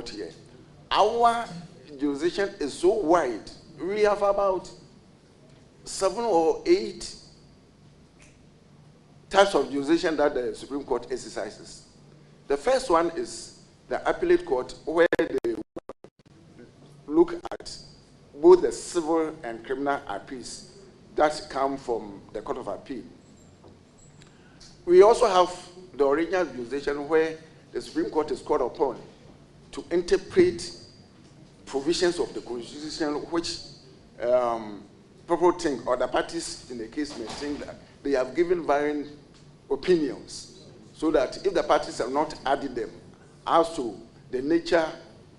Court here. Our jurisdiction is so wide. We have about 7 or 8 types of jurisdiction that the Supreme Court exercises. The first one is the appellate court, where they look at both the civil and criminal appeals that come from the Court of Appeal. We also have the original jurisdiction where the Supreme Court is called upon to interpret provisions of the Constitution which people think, or the parties in the case may think that they have given varying opinions, so that if the parties have not added them as to the nature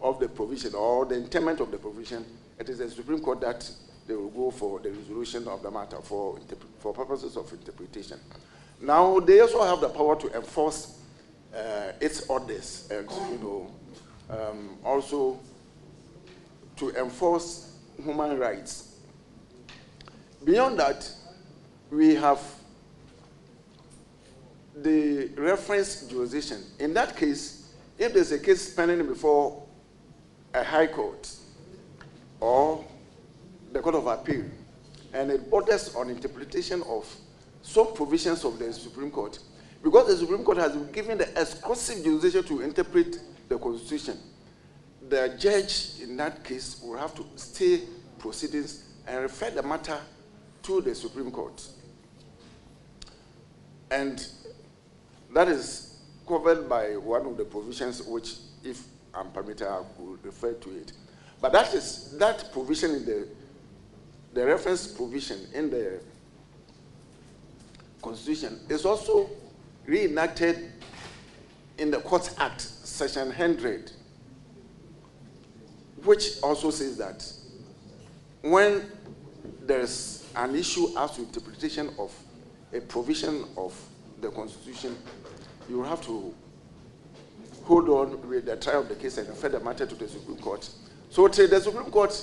of the provision or the intent of the provision, it is the Supreme Court that they will go for the resolution of the matter for purposes of interpretation. Now, they also have the power to enforce its orders and, also to enforce human rights. Beyond that, we have the reference jurisdiction. In that case, if there's a case pending before a high court or the Court of Appeal, and it borders on interpretation of some provisions of the Supreme Court, because the Supreme Court has been given the exclusive jurisdiction to interpret the Constitution, the judge in that case will have to stay proceedings and refer the matter to the Supreme Court. And that is covered by one of the provisions which, if I'm permitted, I will refer to it. But that provision in the reference provision in the Constitution is also reenacted in the Courts Act, Section 100, which also says that when there's an issue as to interpretation of a provision of the Constitution, you have to hold on with the trial of the case and refer the matter to the Supreme Court. So till the Supreme Court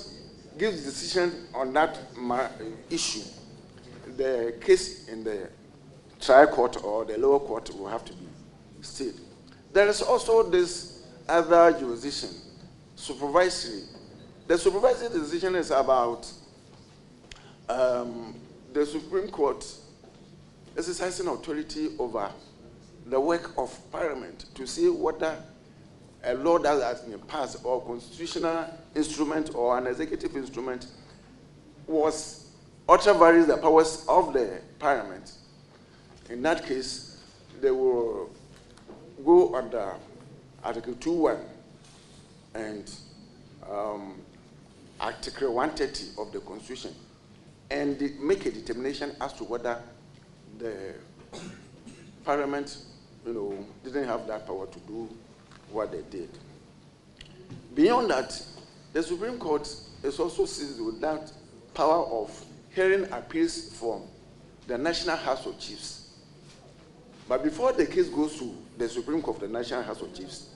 gives decision on that issue, the case in the trial court or the lower court will have to be stayed. There is also this other jurisdiction, supervisory. The supervisory decision is about the Supreme Court exercising authority over the work of Parliament to see whether a law that has been passed or constitutional instrument or an executive instrument was varies the powers of the Parliament. In that case, they will go under Article 2.1 and Article 130 of the Constitution and make a determination as to whether the Parliament, didn't have that power to do what they did. Beyond that, the Supreme Court is also seized with that power of hearing appeals from the National House of Chiefs. But before the case goes to the Supreme Court of the National House of Chiefs,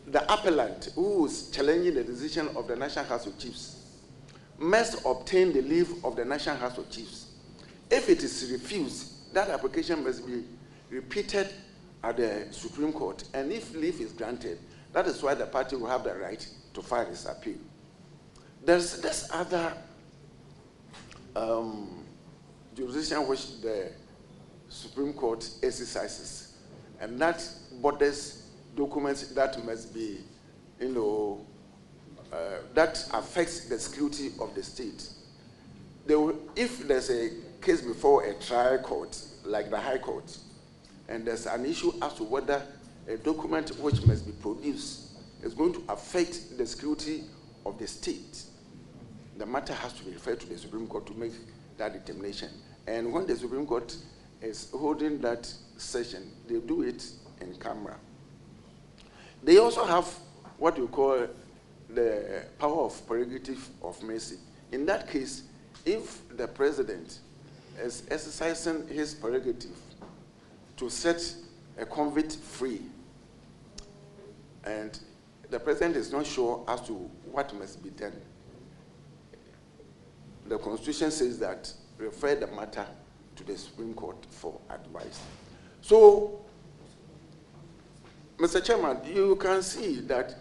the appellant who is challenging the decision of the National House of Chiefs must obtain the leave of the National House of Chiefs. If it is refused, that application must be repeated at the Supreme Court, and if leave is granted, that is why the party will have the right to file its appeal. There's this other jurisdiction which the Supreme Court exercises, and that borders documents that must be, that affects the security of the state. If there's a case before a trial court, like the High Court, and there's an issue as to whether a document which must be produced is going to affect the security of the state, the matter has to be referred to the Supreme Court to make that determination. And when the Supreme Court is holding that session, they do it in camera. They also have what you call the power of prerogative of mercy. In that case, if the president is exercising his prerogative to set a convict free, and the president is not sure as to what must be done, the Constitution says that refer the matter to the Supreme Court for advice. So, Mr. Chairman, you can see that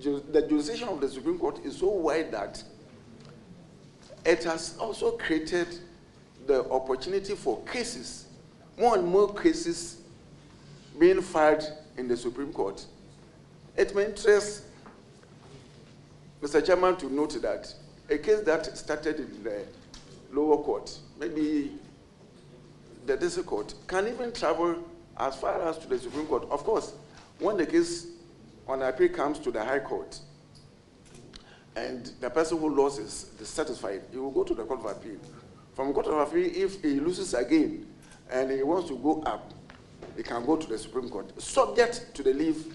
the jurisdiction of the Supreme Court is so wide that it has also created the opportunity for cases, more and more cases being filed in the Supreme Court. It may interest Mr. Chairman to note that a case that started in the lower court, maybe the district court, can even travel as far as to the Supreme Court. Of course, when the case on appeal comes to the High Court, and the person who lost is dissatisfied, he will go to the Court of Appeal. From Court of Appeal, if he loses again and he wants to go up, he can go to the Supreme Court, subject to the leave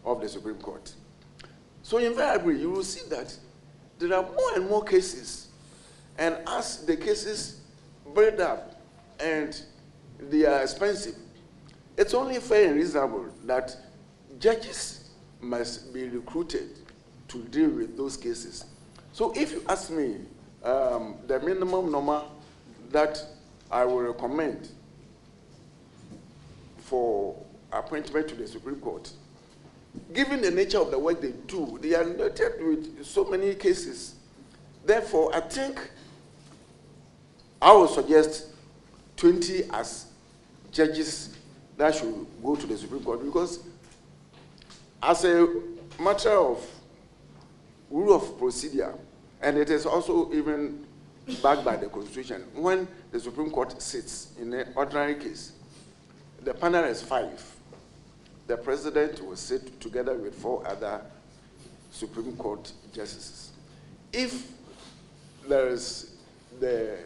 of the Supreme Court. So invariably, you will see that there are more and more cases, and as the cases build up and they are expensive, it's only fair and reasonable that judges must be recruited to deal with those cases. So if you ask me, the minimum number that I will recommend for appointment to the Supreme Court, given the nature of the work they do, they are noted with so many cases. Therefore, I think I would suggest 20 as judges that should go to the Supreme Court, because as a matter of rule of procedure, and it is also even backed by the Constitution, when the Supreme Court sits in an ordinary case, the panel is 5. The president will sit together with 4 other Supreme Court justices. If there is the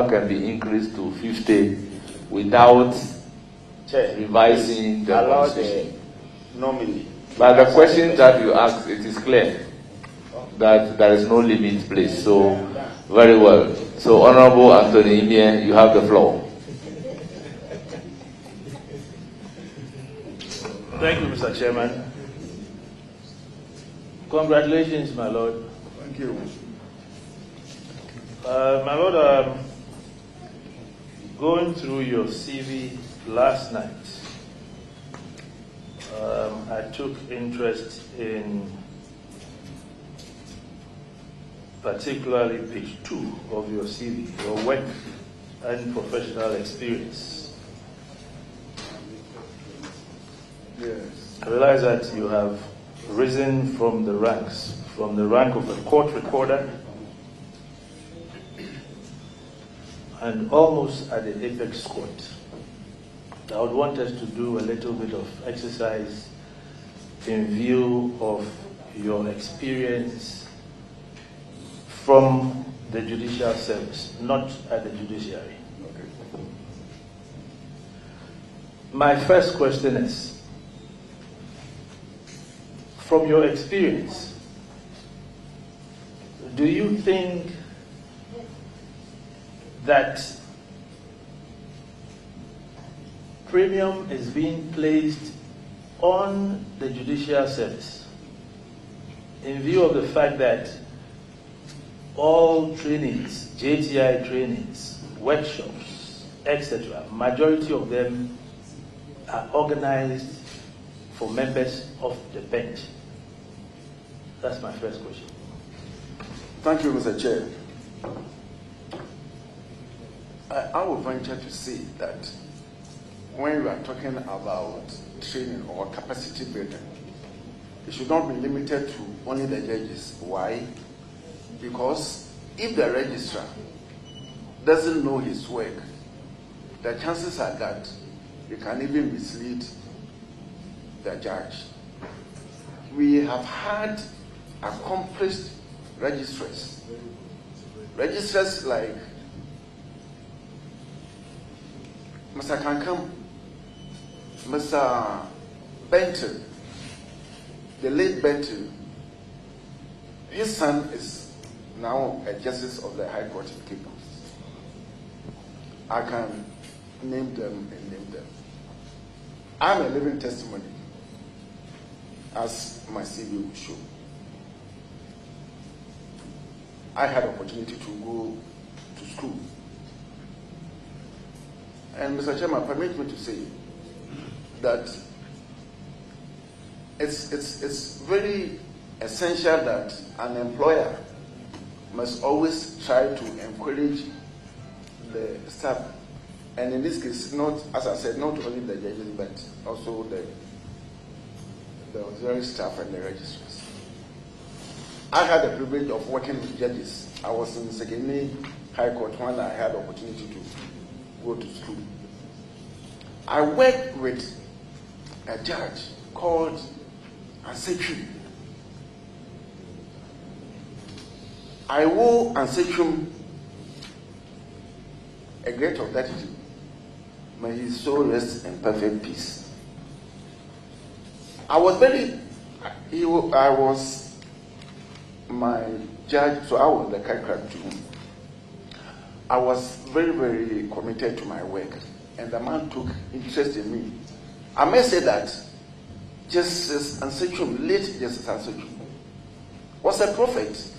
can be increased to 50 without revising the constitution. Nominee. But the question that you asked, it is clear that there is no limit placed. So, very well. So, Honorable Anthony Imie, you have the floor. Thank you, Mr. Chairman. Congratulations, my Lord. Thank you. My Lord, going through your CV last night, I took interest in particularly page 2 of your CV, your work and professional experience. Yes. I realize that you have risen from the ranks, from the rank of a court recorder and almost at the apex court. I would want us to do a little bit of exercise in view of your experience from the judicial service, not at the judiciary. Okay. My first question is, from your experience, do you think that premium is being placed on the judicial service in view of the fact that all trainings, JTI trainings, workshops, etc., majority of them are organized for members of the bench? That's my first question. Thank you, Mr. Chair. I would venture to say that when we are talking about training or capacity building, it should not be limited to only the judges. Why? Because if the registrar doesn't know his work, the chances are that he can even mislead the judge. We have had accomplished registrars like Mr. Kankam, Mr. Benton, the late Benton. His son is now a justice of the High Court in Cape Town. I can name them and name them. I'm a living testimony, as my CV will show. I had opportunity to go to school. And Mr. Chairman, permit me to say that it's very essential that an employer must always try to encourage the staff, and in this case, not, as I said, not only the judges, but also the auxiliary staff and the registrars. I had the privilege of working with judges. I was in Sekene High Court when I had the opportunity to go to school. I worked with a judge called Ansetrum. I owe Ansetrum a great of gratitude. May his soul rest in perfect peace. I was my judge, so I was the crack to him. I was very, very committed to my work, and the man took interest in me. I may say that Justice Ansetrum, late Justice Ansetrum, was a prophet.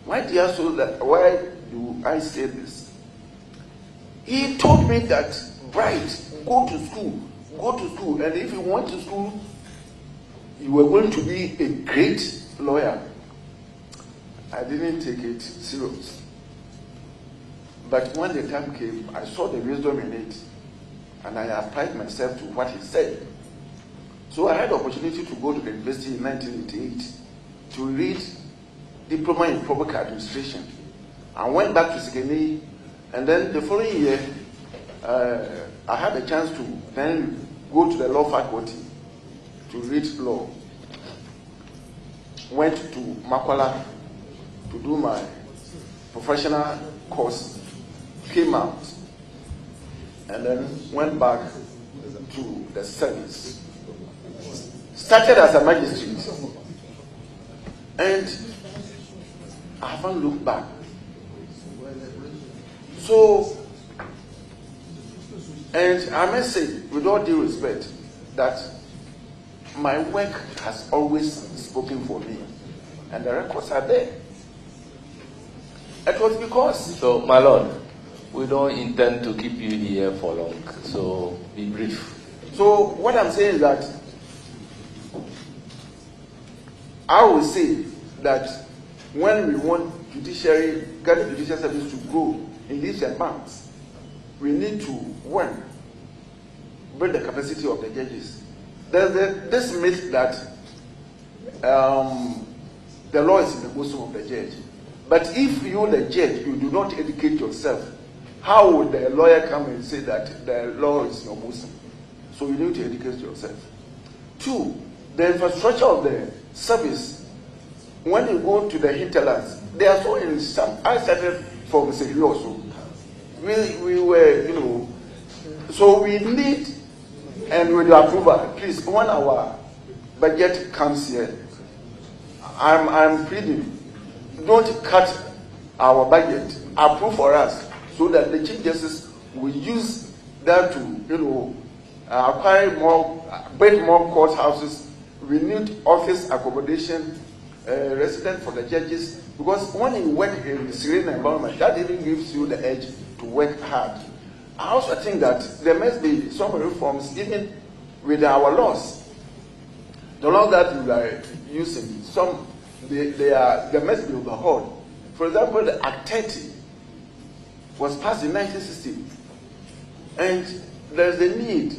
Why do I say this? He told me that, Bright, go to school, and if you went to school, you were going to be a great lawyer. I didn't take it serious. But when the time came, I saw the wisdom in it, and I applied myself to what he said. So I had the opportunity to go to the university in 1988 to read Diploma in Public Administration. I went back to Sekene, and then the following year, I had a chance to then go to the law faculty to read law. Went to Makwala to do my professional course, came out, and then went back to the service. Started as a magistrate, and I haven't looked back. So, and I must say, with all due respect, that my work has always spoken for me, and the records are there. It was because... So, my lord, we don't intend to keep you here for long, so be brief. So, what I'm saying is that I will say that when we want judicial service to grow in leaps and bounds, we need to, one, build the capacity of the judges. There's this myth that the law is in the bosom of the judge. But if you, the judge, you do not educate yourself, how would the lawyer come and say that the law is in your bosom? So you need to educate yourself. Two, the infrastructure of the service. When you go to the hinterlands, they are so in some. I started from Sehi also. We were, so we need, and with your approval, please, when our budget comes here, I'm pleading, don't cut our budget, approve for us, so that the Chief Justice will use that to, acquire more, build more courthouses. We need office accommodation, resident for the judges, because when you work in a serene environment, that even gives you the edge to work hard. I also think that there must be some reforms even with our laws. The laws that we are using, they must be overhauled. For example, the Act 30 was passed in 1960, and there's a need.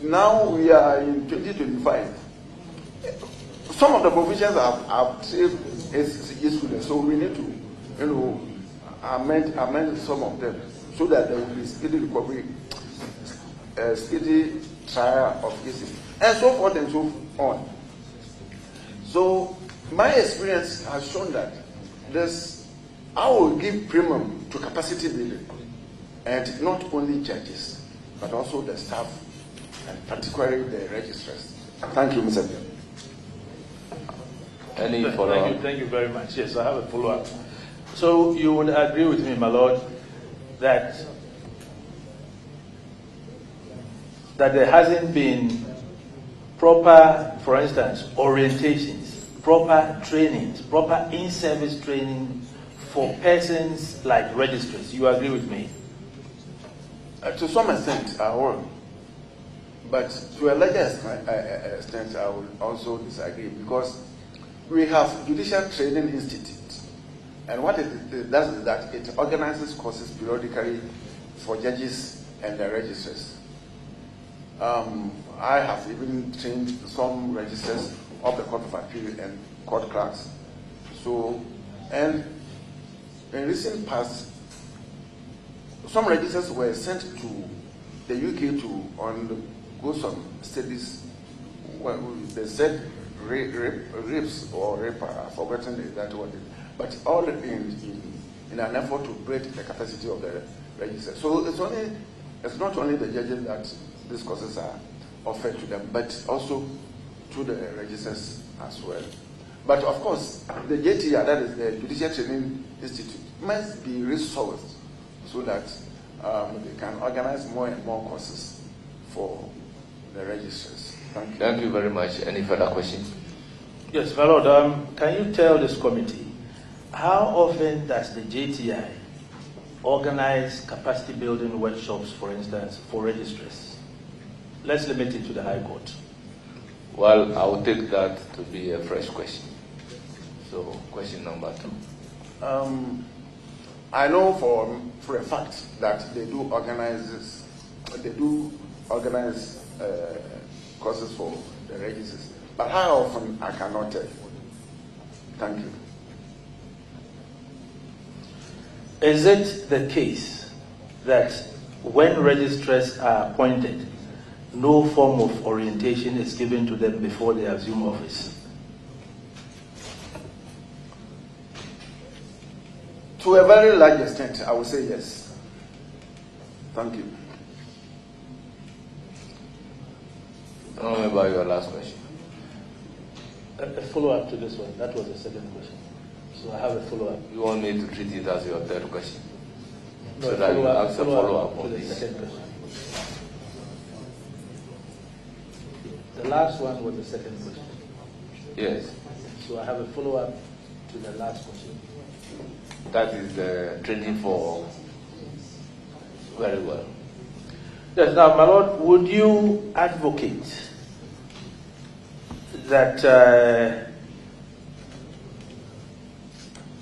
Now we are in 2025. Some of the provisions have saved students, so we need to, amend some of them so that there will be speedy recovery, speedy trial of cases, and so forth and so on. So my experience has shown that I will give premium to capacity building, and not only judges, but also the staff, and particularly the registrars. Thank you, Mr. Chairman. Any follow-up? Thank you very much. Yes, I have a follow-up. So you would agree with me, my lord, that there hasn't been proper, for instance, orientations, proper trainings, proper in-service training for persons like registrars. You agree with me? To some extent, I will. But to a larger extent, I will also disagree, because we have Judicial Training Institute. And what it does is that it organizes courses periodically for judges and the registrars. I have even trained some registrars of the Court of Appeal and court clerks. So, and in recent past, some registrars were sent to the UK to undergo some studies. Well, they said rapes or rape, I've forgotten that word. But all in an effort to build the capacity of the register. So it's not only the judges that these courses are offered to them, but also to the registers as well. But of course, the JTR, that is the Judicial Training Institute, must be resourced so that they can organize more and more courses for the registers. Thank you. Thank you very much. Any further questions? Yes, my lord, can you tell this committee how often does the JTI organize capacity building workshops, for instance, for registrars? Let's limit it to the High Court. Well, I will take that to be a fresh question. So, question number 2. I know for a fact that they do organize courses for the registers. But how often, I cannot tell you. Thank you. Is it the case that when registrars are appointed, no form of orientation is given to them before they assume office? To a very large extent, I would say yes. Thank you. I don't remember your last question. A follow-up to this one. That was the second question. So I have a follow-up. You want me to treat it as your third question? No, so that you ask a follow-up on the this. second question. The last one was the second question. Yes. So I have a follow-up to the last question. That is the training for very well. Yes, now, my lord, would you advocate that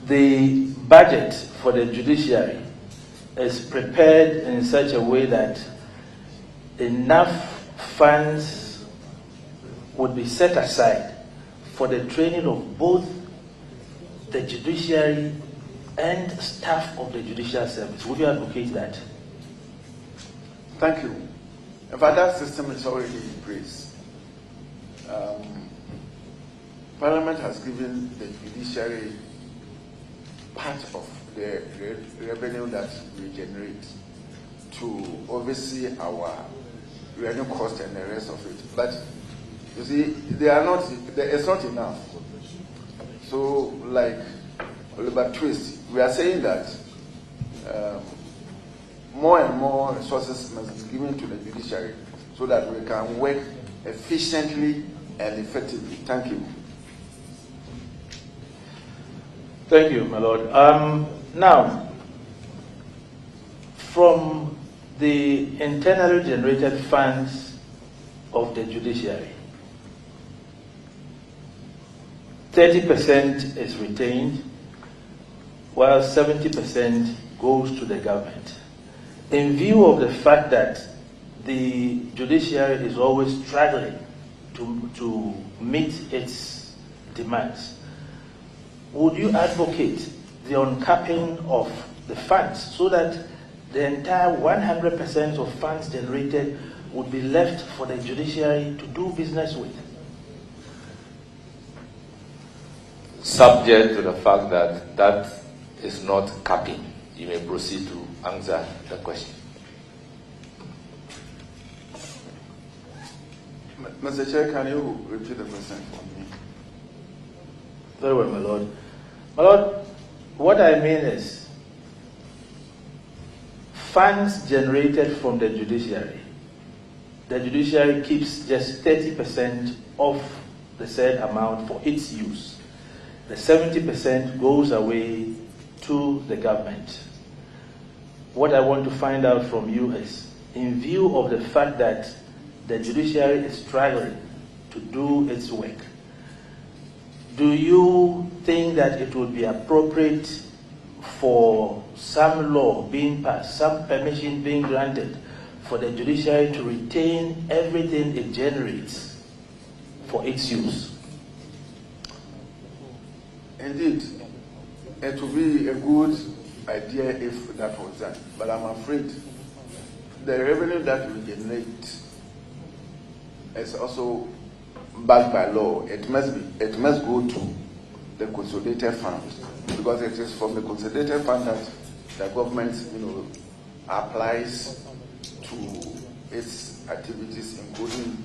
the budget for the judiciary is prepared in such a way that enough funds would be set aside for the training of both the judiciary and staff of the judicial service. Would you advocate that? Thank you. In fact, that system is already in place. Parliament has given the judiciary part of the revenue that we generate to oversee our revenue cost and the rest of it. But you see, it's not enough. So, like Oliver Twist, we are saying that more and more resources must be given to the judiciary so that we can work efficiently and effectively. Thank you. Thank you, my Lord. Now, from the internally generated funds of the judiciary, 30% is retained, while 70% goes to the government. In view of the fact that the judiciary is always struggling to meet its demands, would you advocate the uncapping of the funds so that the entire 100% of funds generated would be left for the judiciary to do business with? Subject to the fact that that is not capping, you may proceed to answer the question. Mr. Chair, can you repeat the question for me? Very well, my Lord. My Lord, what I mean is, funds generated from the judiciary keeps just 30% of the said amount for its use. The 70% goes away to the government. What I want to find out from you is, in view of the fact that the judiciary is struggling to do its work, do you think that it would be appropriate for some law being passed, some permission being granted for the judiciary to retain everything it generates for its use? Indeed, it would be a good idea if that was done, but I'm afraid the revenue that we generate is also backed by law. It must go to the consolidated fund, because it is from the consolidated fund that the government, applies to its activities, including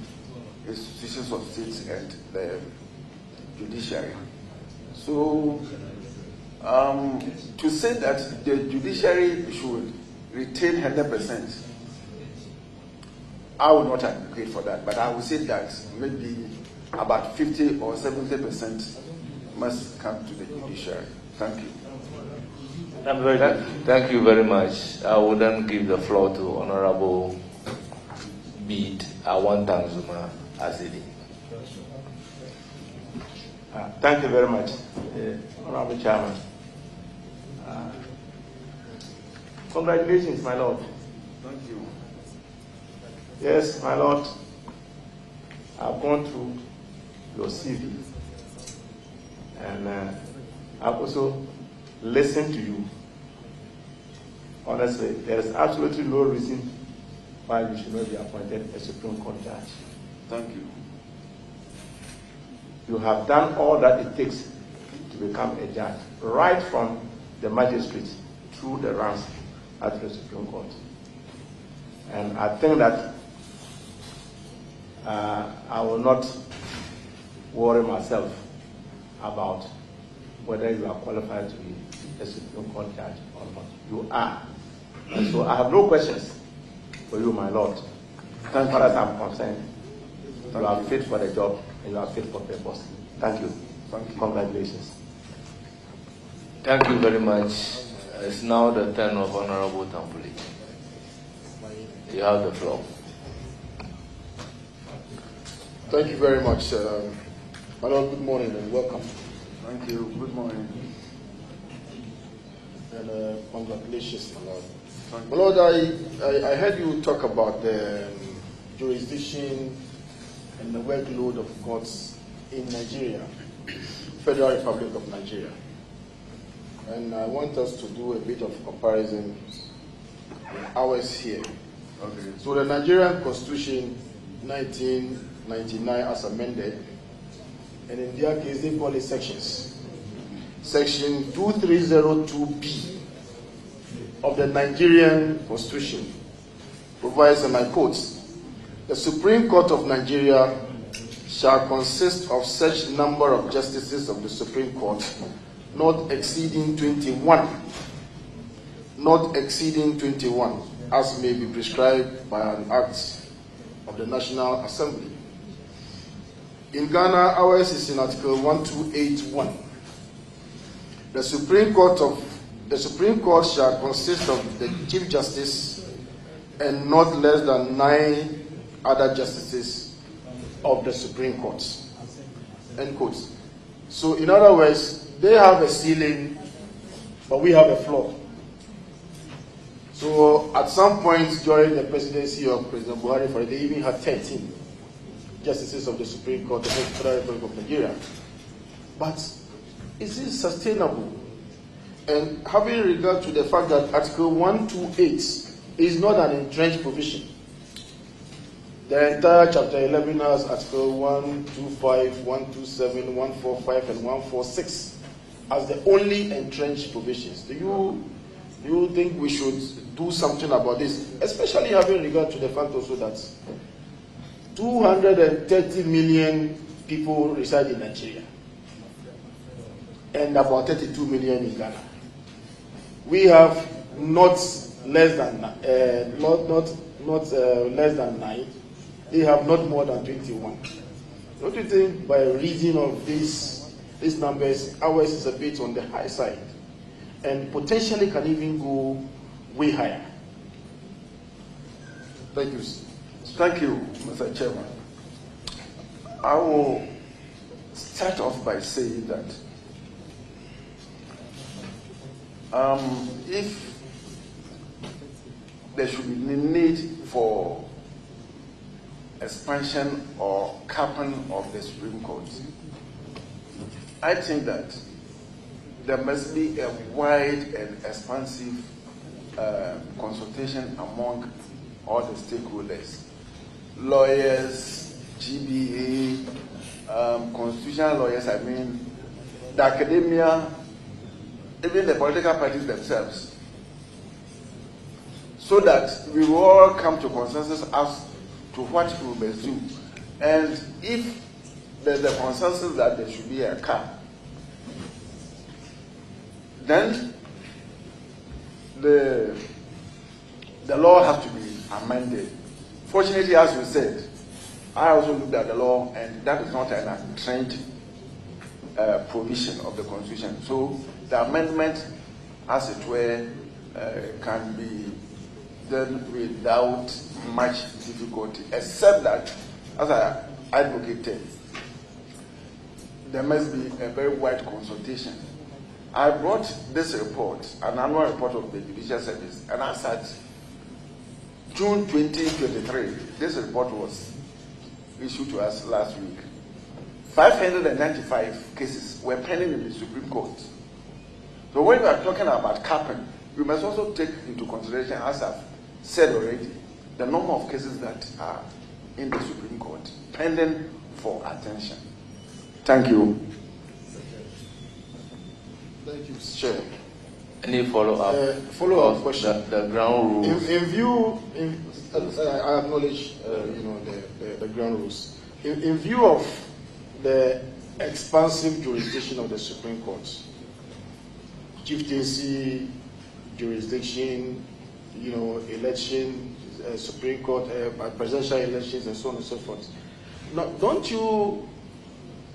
institutions of state and the judiciary. So, to say that the judiciary should retain 100%, I would not advocate for that, but I would say that maybe about 50 or 70% must come to the judiciary. Thank you. Thank you very much. I will then give the floor to Honorable Bede Awantanzuma Azili. Thank you very much, Honorable Chairman. Congratulations, my Lord. Thank you. Yes, my Lord, I've gone through your CV, and I've also listened to you. Honestly, there is absolutely no reason why you should not be appointed a Supreme Court judge. Thank you. You have done all that it takes to become a judge, right from the magistrate through the ranks at the Supreme Court. And I think that I will not worry myself about whether you are qualified to be a Supreme Court judge or not. You are. And so I have no questions for you, my Lord. As far as I'm concerned, you are fit for the job and you are fit for purpose. Thank you. Thank you. Congratulations. Thank you very much. It's now the turn of Honorable Tampuli. You have the floor. Thank you very much. My Lord, good morning and welcome. Thank you. Good morning. And congratulations, my Lord. My Lord, I heard you talk about the jurisdiction and the workload of courts in Nigeria, Federal Republic of Nigeria. And I want us to do a bit of comparison with ours here. Okay. So the Nigerian Constitution 1999 as amended, and in their case they call it sections. Section 2302B of the Nigerian Constitution provides, and I quote, "The Supreme Court of Nigeria shall consist of such number of justices of the Supreme Court, not exceeding 21, as may be prescribed by an act of the National Assembly." In Ghana, ours is in Article 1281. The Supreme Court shall consist of the Chief Justice and not less than 9 other justices of the Supreme Court. End quote. So, in other words, they have a ceiling, but we have a floor. So, at some point during the presidency of President Buhari, they even had 13 justices of the Supreme Court of the Federal Republic of Nigeria. But is it sustainable? And having regard to the fact that Article 128 is not an entrenched provision. The entire Chapter 11 has Article 125, 127, 145, and 146 as the only entrenched provisions. Do you think we should do something about this, especially having regard to the fact also that 230 million people reside in Nigeria and about 32 million in Ghana. We have not less than 9. They have not more than 21. Don't you think by reason of these numbers, ours is a bit on the high side and potentially can even go way higher? Thank you. Thank you, Mr. Chairman. I will start off by saying that if there should be need for expansion or capping of the Supreme Court, I think that there must be a wide and expansive consultation among all the stakeholders, lawyers, GBA, constitutional lawyers, the academia, even the political parties themselves, so that we will all come to consensus as to what we must do. And if there's a consensus that there should be a cap, then the law has to be amended. Fortunately, as you said, I also looked at the law, and that is not an entrenched provision of the Constitution. So the amendment, as it were, can be done without much difficulty, except that, as I advocated, there must be a very wide consultation. I brought this report, an annual report of the Judicial Service, and as at June 2023, this report was issued to us last week. 595 cases were pending in the Supreme Court. So when we are talking about capping, we must also take into consideration, as I've said already, the number of cases that are in the Supreme Court pending for attention. Thank you. Thank you, Chair. Any follow-up? Follow-up question. The ground rules. In view, I acknowledge, the ground rules. In view of the expansive jurisdiction of the Supreme Court, chieftaincy, jurisdiction, election, Supreme Court, presidential elections, and so on and so forth. Now, don't you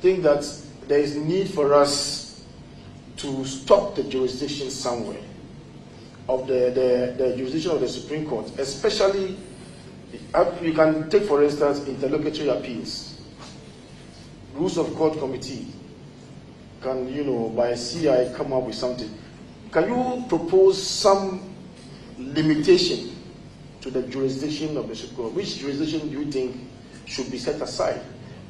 think that there is need for us to stop the jurisdiction somewhere of the jurisdiction of the Supreme Court, especially, you can take, for instance, interlocutory appeals. Rules of Court Committee can, by CI, come up with something. Can you propose some limitation to the jurisdiction of the Supreme Court. Which jurisdiction do you think should be set aside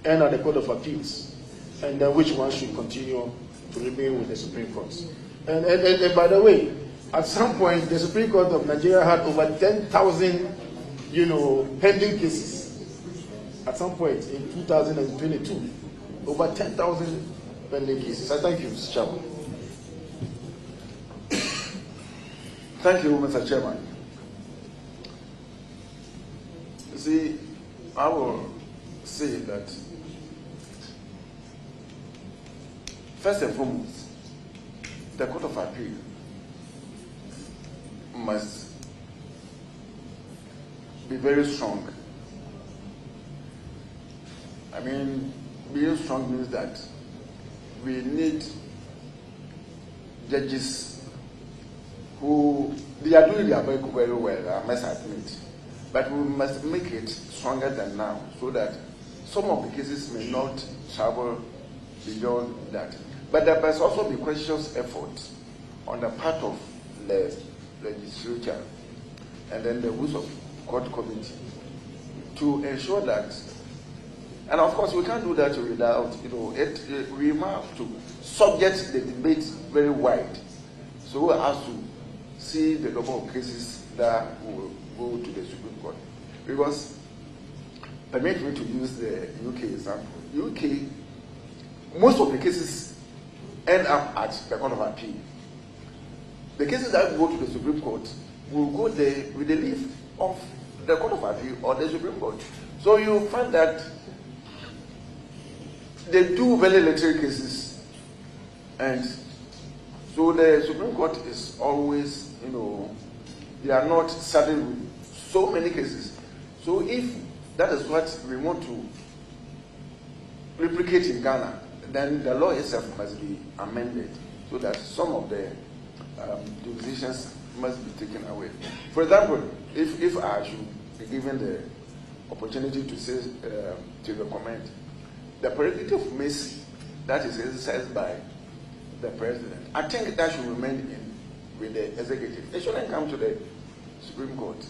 and at the Court of Appeals? And then which one should continue to remain with the Supreme Court? And by the way, at some point, the Supreme Court of Nigeria had over 10,000, pending cases. At some point in 2022, over 10,000 pending cases. I thank you, Mr. Chairman. Thank you, Mr. Chairman. You see, I will say that first and foremost, the Court of Appeal must be very strong. I mean, being strong means that we need judges who, they are doing their work very well, I must admit. But we must make it stronger than now so that some of the cases may not travel beyond that. But there must also be conscious effort on the part of the legislature and then the rules of court committee to ensure that, and of course we can't do that without, we have to subject the debate very wide so as to see the number of cases that will go to the Supreme Court. Because, permit me to use the UK example. UK, most of the cases end up at the Court of Appeal. The cases that go to the Supreme Court will go there with the leave of the Court of Appeal or the Supreme Court. So you find that they do very little cases, and so the Supreme Court is always, they are not saddled with so many cases. So if that is what we want to replicate in Ghana, then the law itself must be amended so that some of the jurisdictions must be taken away. For example, if I should be given the opportunity to say, to recommend, the prerogative of mercy that is exercised by the president, I think that should remain with the executive. It shouldn't come to the Supreme Court.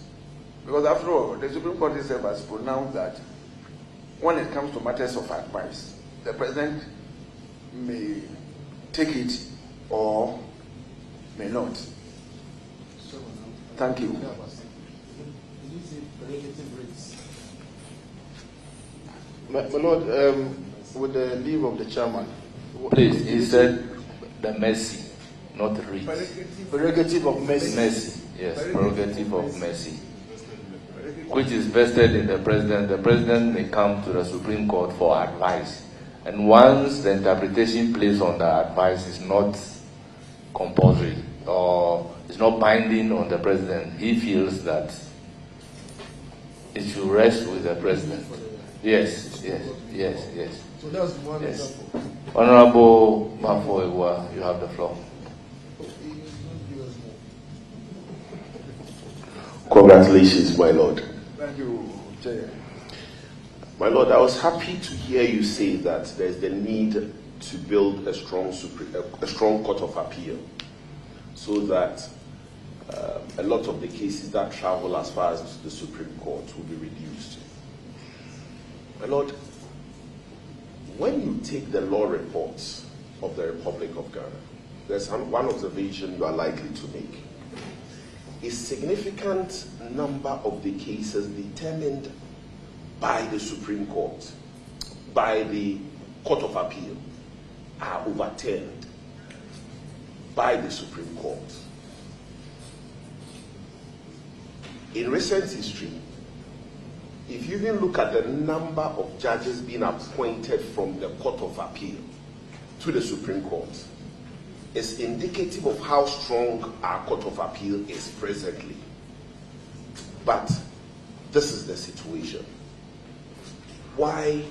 Because after all, the Supreme Court itself has pronounced that when it comes to matters of advice, the president may take it or may not. Thank you. My Lord, with the leave of the chairman. Please, he said the mercy, not writ. Prerogative of mercy. Mercy, yes, prerogative of mercy, which is vested in the president. The president may come to the Supreme Court for advice. And once the interpretation placed on the advice is not compulsory or is not binding on the president, he feels that it should rest with the president. Yes. So that's one example. Honorable Mafoewa, you have the floor. Congratulations, my Lord. Thank you, Chair. My Lord, I was happy to hear you say that there's the need to build a strong Court of Appeal so that a lot of the cases that travel as far as the Supreme Court will be reduced. My Lord, when you take the law reports of the Republic of Ghana, there's one observation you are likely to make. A significant number of the cases determined by the Supreme Court, by the Court of Appeal, are overturned by the Supreme Court. In recent history, if you even look at the number of judges being appointed from the Court of Appeal to the Supreme Court, it's indicative of how strong our Court of Appeal is presently. But this is the situation. Why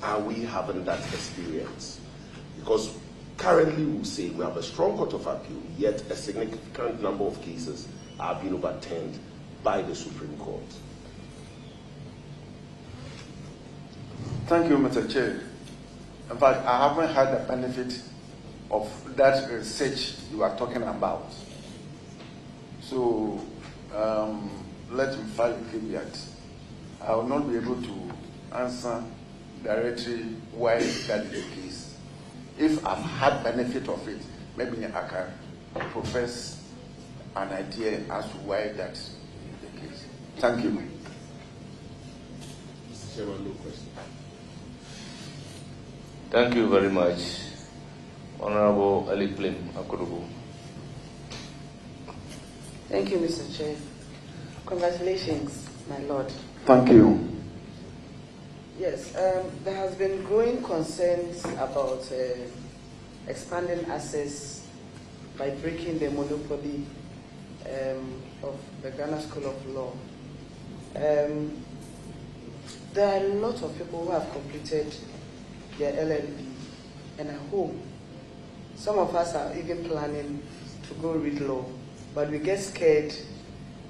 are we having that experience? Because currently we say we have a strong Court of Appeal, yet a significant number of cases are being overturned by the Supreme Court. Thank you, Mr. Chair. In fact, I haven't had the benefit of that research you are talking about. So let me file a caveat. I will not be able to answer directly why that is the case. If I've had benefit of it, maybe I can profess an idea as to why that is the case. Thank you. Mr. Chairman, no question. Thank you very much, Honorable Ali Plim Akurubu. Thank you, Mr. Chair. Congratulations, my Lord. Thank you. Yes, there has been growing concerns about expanding access by breaking the monopoly of the Ghana School of Law. There are a lot of people who have completed their LLB, and I hope some of us are even planning to go read law, but we get scared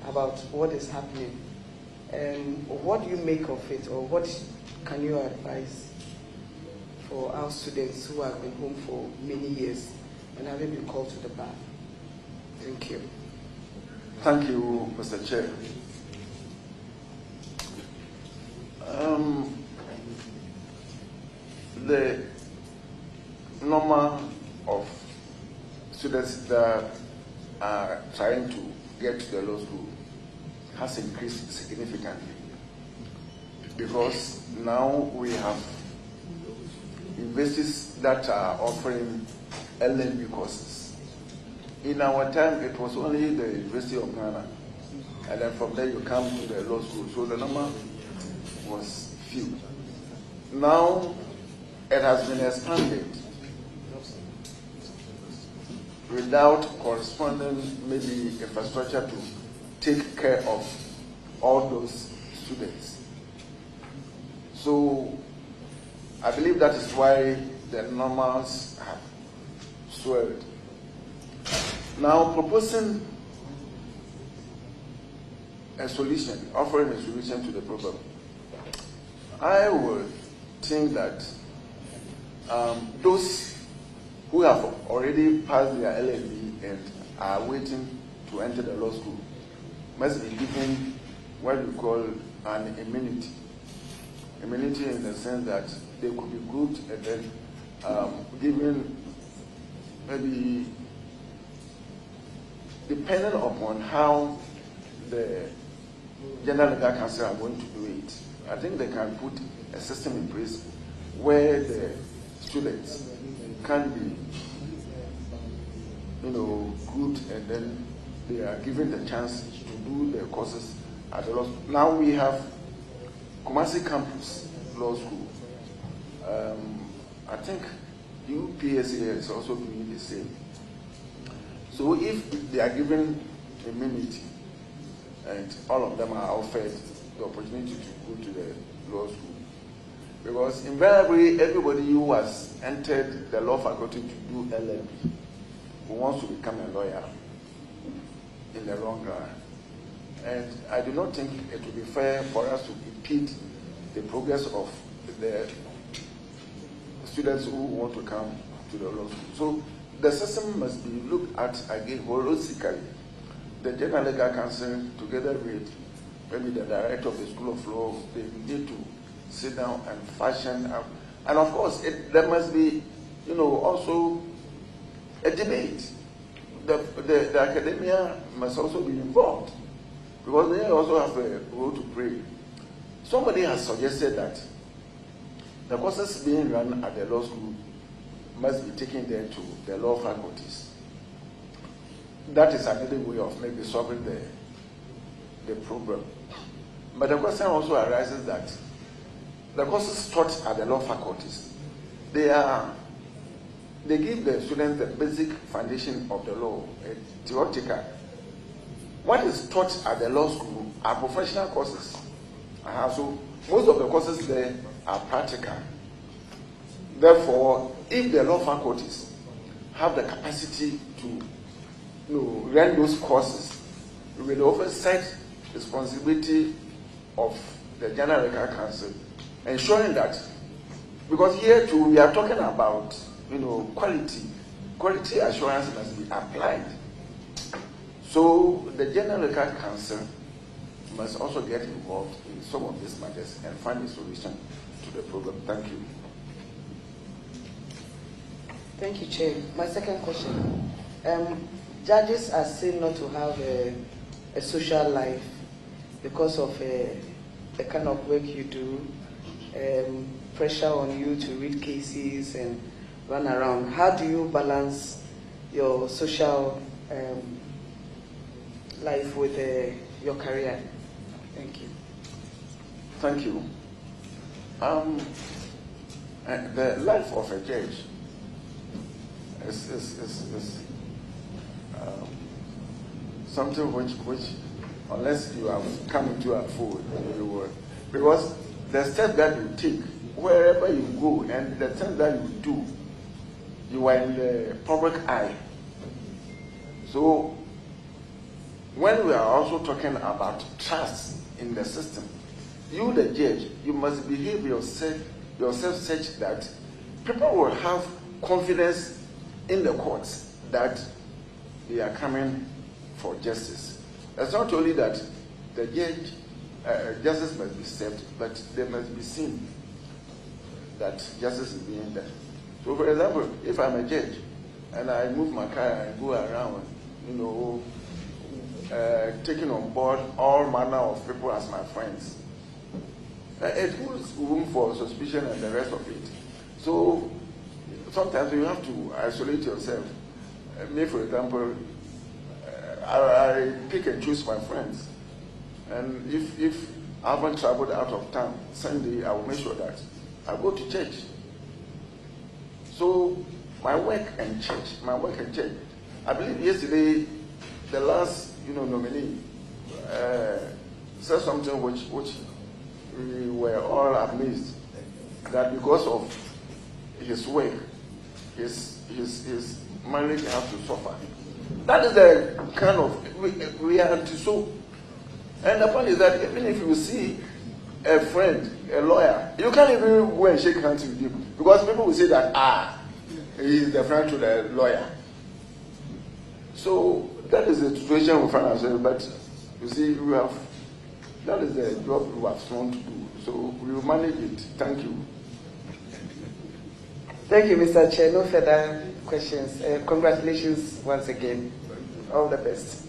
about what is happening. What do you make of it, or what can you advise for our students who have been home for many years and haven't been called to the bar? Thank you. Thank you, Mr. Chair. The number of students that are trying to get to the law school has increased significantly, because now we have universities that are offering LLB courses. In our time, it was only the University of Ghana, and then from there you come to the law school, so the number was few. Now it has been expanded without corresponding maybe infrastructure to take care of all those students. So I believe that is why the numbers have swelled. Now proposing a solution, offering a solution to the problem, I would think that those who have already passed their LLB and are waiting to enter the law school must be given what we call an immunity. Immunity in the sense that they could be grouped and then given maybe, depending upon how the General Legal Council are going to do it, I think they can put a system in place where the students can be, grouped, and then they are given the chance to do the courses at the law school. Now we have Kumasi Campus Law School. I think UPSA is also doing the same. So if they are given immunity and all of them are offered the opportunity to go to the law school, because invariably everybody who has entered the law faculty to do LLB who wants to become a lawyer in the long run. And I do not think it would be fair for us to impede the progress of the students who want to come to the law school. So the system must be looked at again holistically. The General Legal Council, together with maybe the director of the School of Law, they need to sit down and fashion up. And of course, there must be, also a debate. The academia must also be involved, because they also have a role to play. Somebody has suggested that the courses being run at the law school must be taken there to the law faculties. That is another way of maybe solving the problem. But the question also arises that the courses taught at the law faculties, they give the students the basic foundation of the law, theoretical. What is taught at the law school are professional courses. So most of the courses there are practical. Therefore, if the law faculties have the capacity to run those courses with the oversight responsibility of the General Legal Council, ensuring that, because here too we are talking about quality assurance must be applied. So the General Electoral Council must also get involved in some of these matters and find a solution to the problem. Thank you. Thank you, Chair. My second question. Judges are seen not to have a social life because of the kind of work you do, pressure on you to read cases and run around. How do you balance your social life with your career? Thank you. Thank you. The life of a judge is something which, unless you have come into a fold, you will, because the steps that you take, wherever you go, and the things that you do, you are in the public eye. So, when we are also talking about trust in the system, you, the judge, you must behave yourself such that people will have confidence in the courts that they are coming for justice. It's not only that the judge, justice must be served, but they must be seen that justice is being done. So, for example, if I'm a judge and I move my car and go around, taking on board all manner of people as my friends, it gives room for suspicion and the rest of it. So sometimes you have to isolate yourself. Me, for example, I pick and choose my friends. And if I haven't traveled out of town, Sunday, I will make sure that I go to church. So my work and church. I believe yesterday, the last nominee said something which we were all amazed, that because of his work, his marriage has to suffer. That is the kind of reality. So, and the point is that even if you see a friend, a lawyer, you can't even go and shake hands with him, because people will say that he is the friend to the lawyer. So that is the situation we find ourselves. But you see, that is the job we have sworn to do. So we will manage it. Thank you. Thank you, Mr. Chair. No further questions. Congratulations once again. All the best.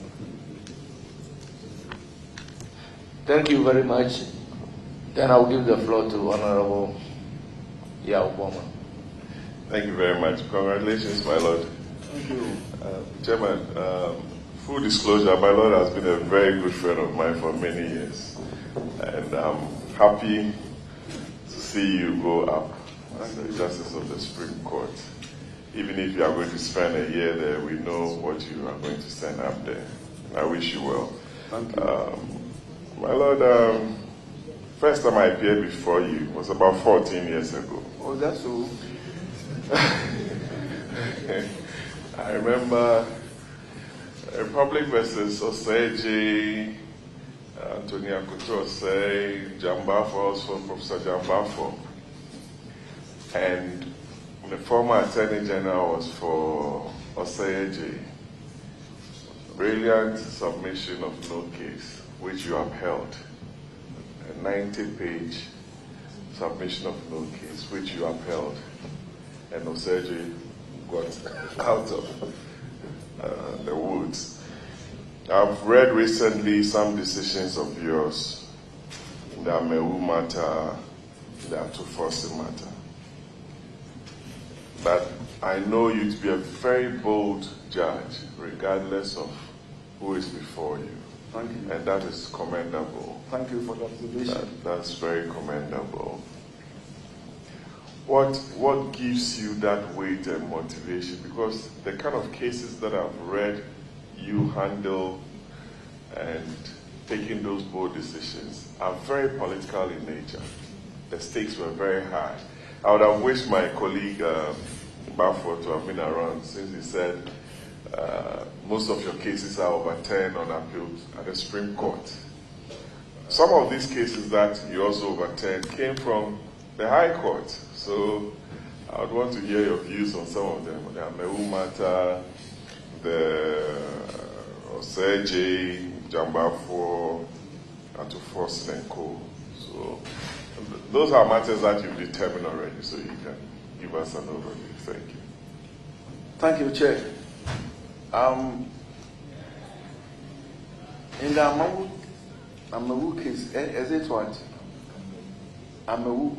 Thank you very much. Then I'll give the floor to Honorable Yaoboma. Thank you very much. Congratulations, my Lord. Thank you. Chairman, full disclosure, my Lord has been a very good friend of mine for many years. And I'm happy to see you go up as the Justice of the Supreme Court. Even if you are going to spend a year there, we know what you are going to stand up there. I wish you well. Thank you. My Lord, first time I appeared before you was about 14 years ago. Oh, that's so. I remember Republic versus Oseji, Antonia Kutose, Jambafo, also Professor Jambafo. And the former Attorney General was for Oseji. Brilliant submission of no case, which you upheld. A 90-page submission of no case, which you upheld. And Oseji got out of the woods. I've read recently some decisions of yours, the Amewu matter, the Atufosi matter. But I know you to be a very bold judge, regardless of who is before you. Thank you. And that is commendable. Thank you for the observation. That's very commendable. What gives you that weight and motivation? Because the kind of cases that I've read you handle and taking those bold decisions are very political in nature. The stakes were very high. I would have wished my colleague Bafo to have been around, since he said most of your cases are overturned on appeal at the Supreme Court. Some of these cases that you also overturned came from the High Court. So I would want to hear your views on some of them. The Amewu matter, the Sergey, Jambafo, and to Force and Co. So those are matters that you've determined already, so you can give us an overview. Thank you. Thank you, Chair. In the Amawu case, is it what? Amawu.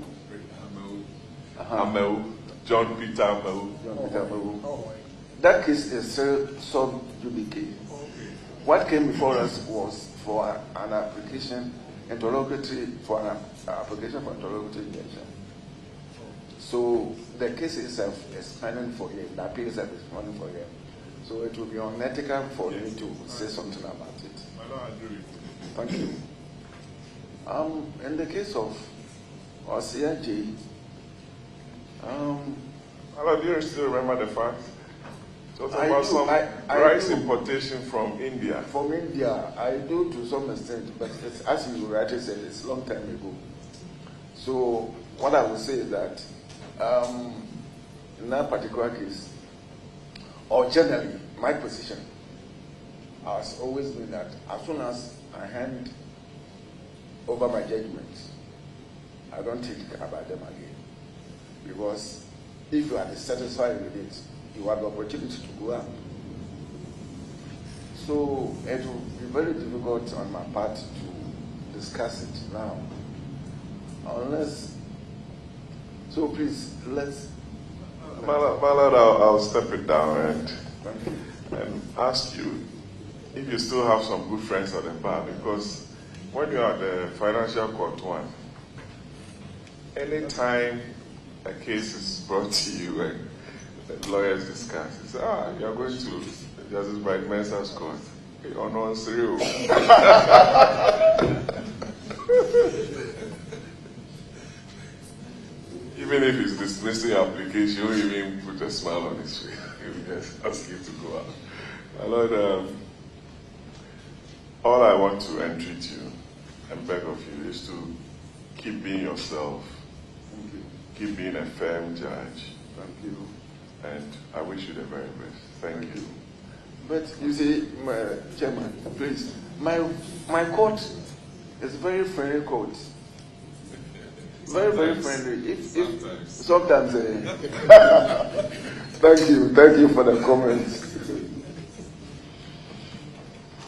Amawu. John Peter Amawu. John Peter Amawu. That case is still sub judice. What came before us was for an application, interrogatory, for an application for interrogatory injunction. So the case itself is pending for him. The appeal itself is pending for him. So it will be unethical for me to say something about it. I don't agree with you. Thank you. In the case of Osia J, do you still remember the fact? Talking about some rice importation from India. From India, I do to some extent, but it's, as you rightly said, it's a long time ago. So what I would say is that in that particular case, or generally, my position has always been that as soon as I hand over my judgments, I don't think about them again. Because if you are dissatisfied with it, you have the opportunity to go up. So it will be very difficult on my part to discuss it now. Unless, so please, let's... Ballard, I'll step it down and ask you if you still have some good friends at the bar, because when you are at the financial court one, anytime a case is brought to you and the lawyers discuss, it's, you're going to Justice Bright Mensah's court. You're not serious. Even if he's dismissing your application, you won't even put a smile on his face. He'll just ask you to go out. My Lord, all I want to entreat you and beg of you is to keep being yourself. Thank you. Keep being a firm judge. Thank you. And I wish you the very best. Thank you. But you see, Chairman, please, my court is very friendly court. Very, very friendly. Sometimes. Thank you for the comments.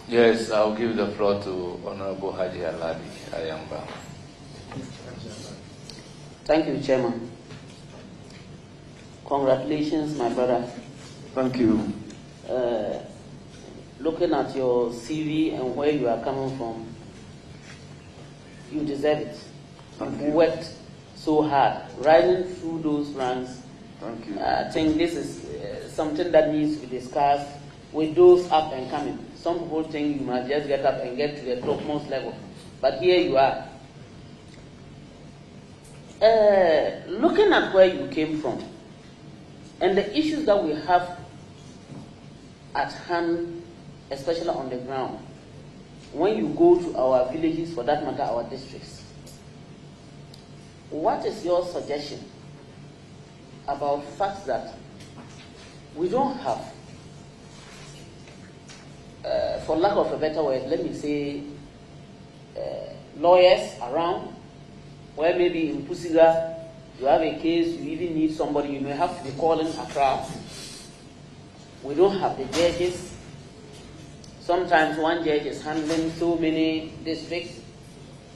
Yes, I'll give the floor to Honorable Haji Aladi Ayamba. Thank you, Chairman. Congratulations, my brother. Thank you. Looking at your CV and where you are coming from, you deserve it. You worked so hard, riding through those ranks. Thank you. I think this is something that needs to be discussed with those up and coming. Some people think you must just get up and get to the topmost level, but here you are. Looking at where you came from and the issues that we have at hand, especially on the ground, when you go to our villages, for that matter, our districts, what is your suggestion about facts that we don't have, for lack of a better word, let me say, lawyers around, where maybe in Pusiga, you have a case, you even need somebody, you may have to be calling Accra. We don't have the judges. Sometimes one judge is handling so many districts,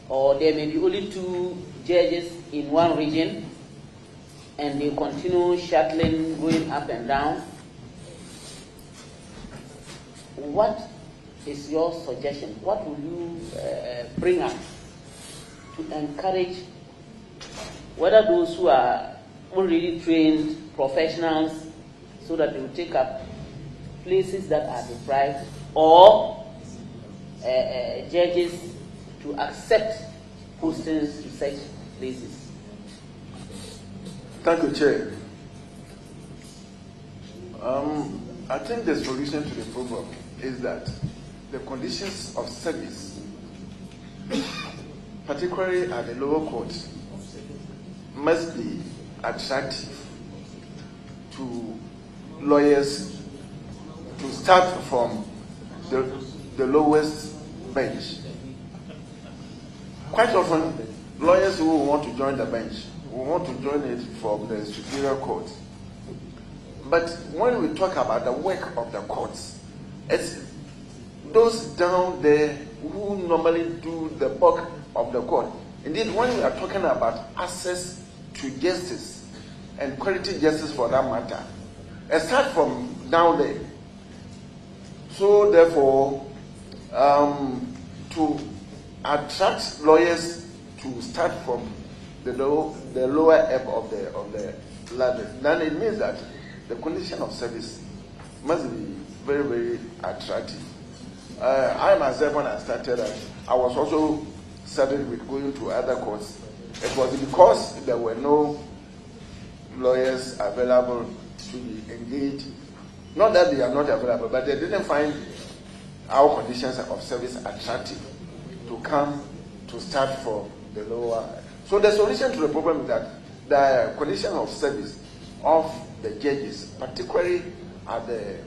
or there may be only 2 judges in one region, and they continue shuttling, going up and down. What is your suggestion? What will you bring up to encourage whether those who are already trained professionals, so that they will take up places that are deprived, or judges to accept postings to such places? Thank you, Chair. I think the solution to the problem is that the conditions of service, particularly at the lower courts, must be attractive to lawyers to start from the lowest bench. Quite often, lawyers who want to join the bench will want to join it from the superior court. But when we talk about the work of the courts, it's those down there who normally do the bulk of the court. Indeed, when we are talking about access to justice and quality justice for that matter, it starts from down there. So therefore, to attract lawyers to start from the lower ebb of the ladder, then it means that the condition of service must be very, very attractive. I myself, when I started, I was also started with going to other courts. It was because there were no lawyers available to be engaged. Not that they are not available, but they didn't find our conditions of service attractive to come to start from the lower. So the solution to the problem is that the condition of service of the judges, particularly at the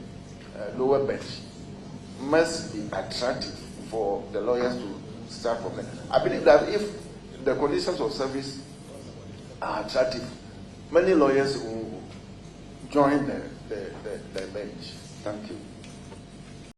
lower bench, must be attractive for the lawyers to start from there. I believe that if the conditions of service are attractive, many lawyers will join the bench. Thank you.